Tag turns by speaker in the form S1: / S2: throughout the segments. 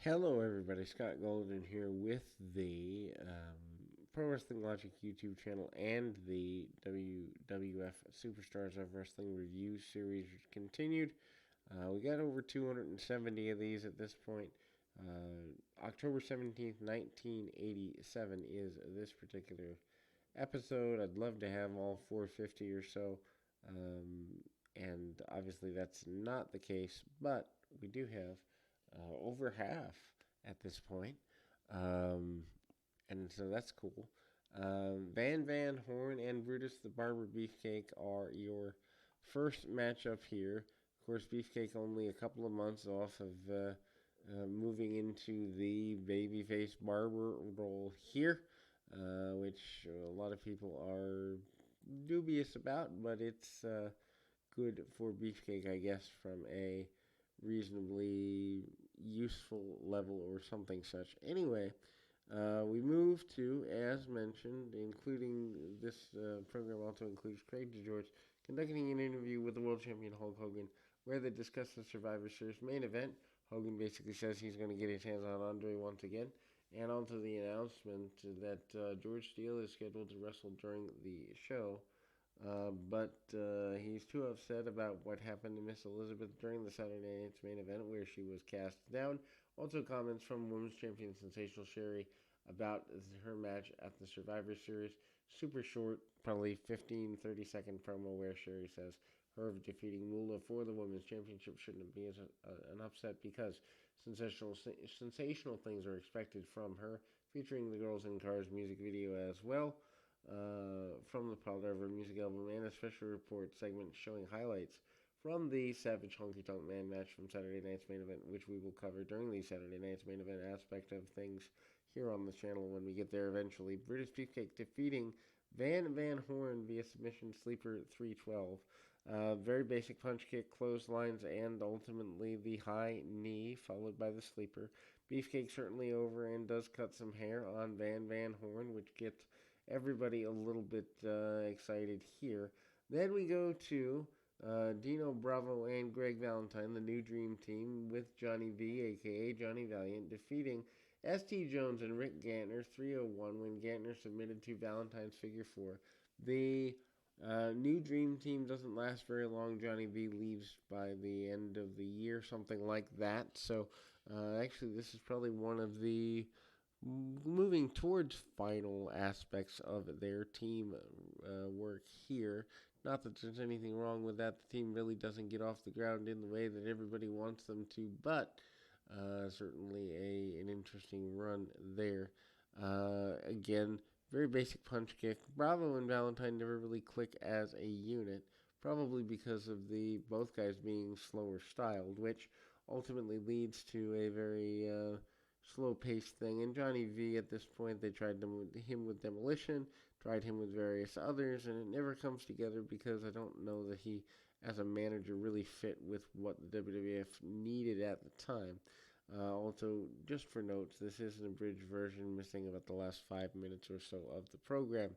S1: Hello, everybody. Scott Golden here with the Pro Wrestling Logic YouTube channel and the WWF Superstars of Wrestling Review series continued. We got over 270 of these at this point. October 17th, 1987 is this particular episode. I'd love to have all 450 or so. And obviously, that's not the case, but we do have over half at this point. Um, and so that's cool. Van Horn and Brutus the Barber Beefcake are your first matchup here. Of course, Beefcake only a couple of months off of moving into the babyface barber role here, which a lot of people are dubious about, but it's good for Beefcake, I guess, from a reasonably useful level or something such. Anyway, we move to, as mentioned, including this program also includes Craig DeGeorge conducting an interview with the world champion Hulk Hogan, where they discuss the Survivor Series main event. Hogan basically says he's going to get his hands on Andre once again, and onto the announcement that George Steele is scheduled to wrestle during the show. But he's too upset about what happened to Miss Elizabeth during the Saturday night's main event, where she was cast down. Also, comments from Women's Champion Sensational Sherry about her match at the Survivor Series. Super short, probably 15-30 second promo where Sherry says her defeating Moolah for the Women's Championship shouldn't be an upset because sensational things are expected from her, featuring the Girls in Cars music video as well. From the Proud Ever music album and a special report segment showing highlights from the Savage Honky Tonk Man match from Saturday night's main event, which we will cover during the Saturday night's main event aspect of things here on the channel when we get there eventually. British Beefcake defeating Van Horn via submission sleeper 312. Very basic punch kick, clotheslines, and ultimately the high knee, followed by the sleeper. Beefcake certainly over and does cut some hair on Van Horn, which gets everybody a little bit excited here. Then we go to Dino Bravo and Greg Valentine, the new Dream Team, with Johnny V, aka Johnny Valiant, defeating S.T. Jones and Rick Gantner 301 when Gantner submitted to Valentine's figure 4. The new Dream Team doesn't last very long. Johnny V leaves by the end of the year, something like that. So actually, this is probably one of the moving towards final aspects of their team work here. Not that there's anything wrong with that. The team really doesn't get off the ground in the way that everybody wants them to, but certainly an interesting run there. Again, very basic punch kick. Bravo and Valentine never really click as a unit, probably because of the both guys being slower styled, which ultimately leads to a very slow-paced thing. And Johnny V, at this point, they tried him with Demolition, tried him with various others, and it never comes together because I don't know that he, as a manager, really fit with what the WWF needed at the time. Also, just for notes, this is an abridged version, missing about the last 5 minutes or so of the program.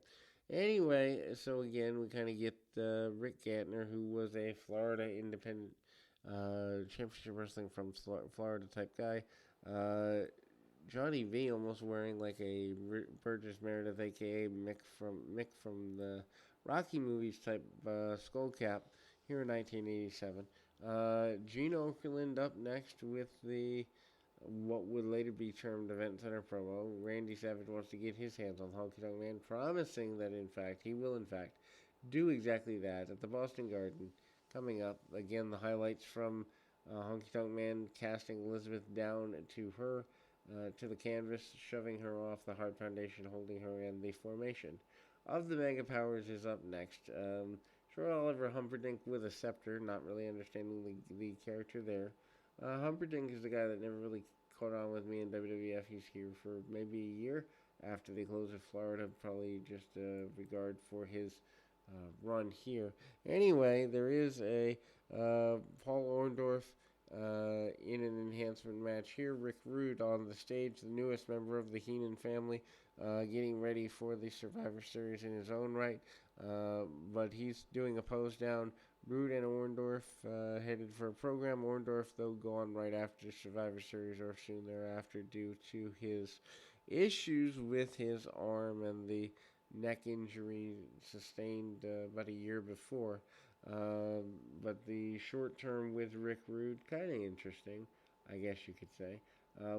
S1: Anyway, so again, we kind of get Rick Gantner, who was a Florida independent championship wrestling from Florida type guy. Johnny V almost wearing like a Burgess Meredith, aka Mick from the Rocky movies type skull cap here in 1987. Gene Okerlund up next with the what would later be termed Event Center promo. Randy Savage wants to get his hands on Honky Tonk Man, promising that in fact he will in fact do exactly that at the Boston Garden. Coming up again, the highlights from Honky Tonk Man casting Elizabeth down to the canvas, shoving her off the hard foundation, holding her in the formation of the Mega Powers is up next. Troy Oliver Humperdinck with a scepter, not really understanding the character there. Humperdinck is the guy that never really caught on with me in WWF. He's here for maybe a year after they close of Florida, probably just regard for his run here. Anyway, there is a Paul Orndorff in an enhancement match here. Rick Rude on the stage, the newest member of the Heenan family, getting ready for the Survivor Series in his own right. But he's doing a pose down. Rude and Orndorff headed for a program. Orndorff, though, gone right after Survivor Series or soon thereafter due to his issues with his arm and the neck injury sustained about a year before. But the short term with Rick Rude, kind of interesting, I guess you could say.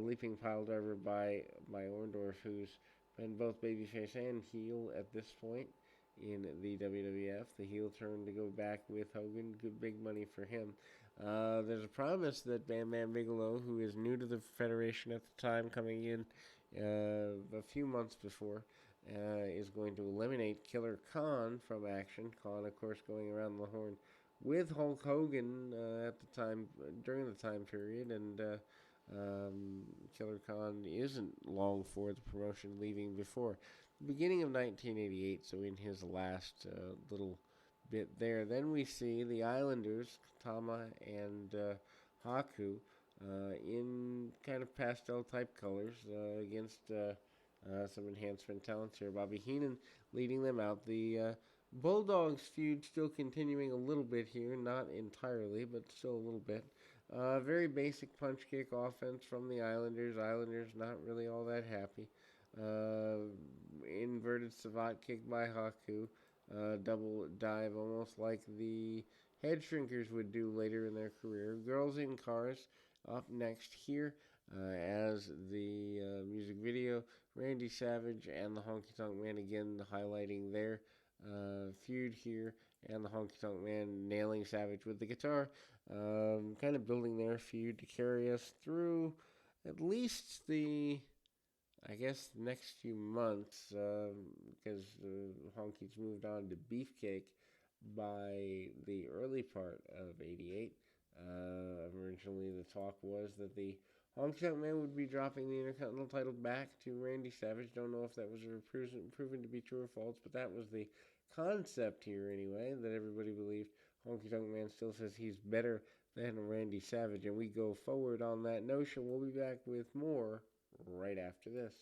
S1: Leaping pile driver by Orndorff, who's been both babyface and heel at this point in the WWF. The heel turn to go back with Hogan. Good big money for him. There's a promise that Bam Bam Bigelow, who is new to the Federation at the time, coming in a few months before, is going to eliminate Killer Khan from action. Khan, of course, going around the horn with Hulk Hogan at the time, during the time period, and Killer Khan isn't long for the promotion, leaving before the beginning of 1988, so in his last little bit there. Then we see the Islanders, Tama and Haku, in kind of pastel type colors against some enhancement talents here. Bobby Heenan leading them out. The Bulldogs feud still continuing a little bit here, not entirely, but still a little bit. Very basic punch kick offense from the Islanders. Islanders not really all that happy. Inverted savate kick by Haku. Double dive, almost like the head shrinkers would do later in their career. Girls in Cars up next here as the music video. Randy Savage and the Honky Tonk Man again highlighting their feud here, and the Honky Tonk Man nailing Savage with the guitar, kind of building their feud to carry us through at least the, I guess, next few months, because Honky's moved on to Beefcake by the early part of '88. Originally, the talk was that the Honky Tonk Man would be dropping the Intercontinental title back to Randy Savage. Don't know if that was proven to be true or false, but that was the concept here anyway, that everybody believed. Honky Tonk Man still says he's better than Randy Savage, and we go forward on that notion. We'll be back with more right after this.